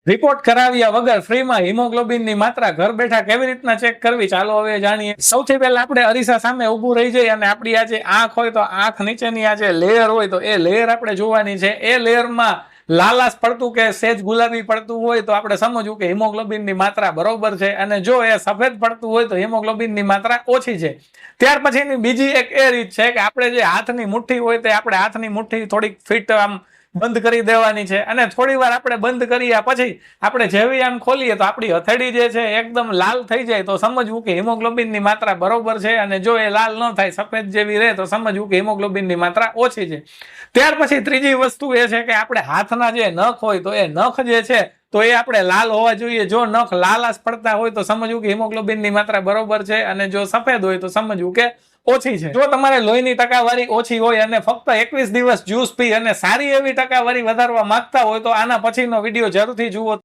Report કરાવ્યા વગર ફ્રીમાં હિમોગ્લોબિનની માત્રા ઘર બેઠા કેવી રીતના ચેક કરવી, ચાલો હવે જાણીએ. સૌથી પહેલા આપણે અરીસા સામે ઊભું રહી જઈએ અને આપણી આ જે આંખ હોય તો આંખ નીચેની આ જે લેયર હોય તો એ લેયર આપણે જોવાની છે. એ લેયરમાં લાલાશ પડતું કે સેજ ગુલાબી પડતું હોય તો આપણે સમજવું કે હિમોગ્લોબિનની માત્રા બરોબર છે, અને જો એ સફેદ પડતું હોય તો હિમોગ્લોબિનની માત્રા ઓછી છે. ત્યાર પછીની બીજી એક એ રીત છે કે આપણે જે હાથની મુઠ્ઠી હોય તે આપણે હાથની મુઠ્ઠી થોડીક ફિટ આમ બંધ કરી દેવાની છે, અને થોડી વાર આપણે બંધ કર્યા પછી આપણે જેવી આમ ખોલીએ તો આપણી હથેળી જે છે એકદમ લાલ થઈ જાય તો સમજવું કે હિમોગ્લોબિનની માત્રા બરોબર છે, અને જો એ લાલ ન થાય સફેદ જેવી રહે તો સમજવું કે હિમોગ્લોબિનની માત્રા ઓછી છે. ત્યાર પછી ત્રીજી વસ્તુ એ છે કે આપણે હાથના જે નખ હોય તો એ નખ જે છે તો એ આપણે લાલ હોવા જોઈએ. જો નખ લાલાશ પડતા હોય તો સમજવું કે હિમોગ્લોબિનની માત્રા બરોબર છે, અને જો સફેદ હોય તો સમજવું કે ઓછી છે. જો તમારે લોહીની ટકાવારી ઓછી હોય અને ફક્ત 21 દિવસ જ્યુસ પી અને સારી એવી ટકાવારી વધારવા માંગતા હોય તો આના પછીનો વિડીયો જરૂરથી જુઓ.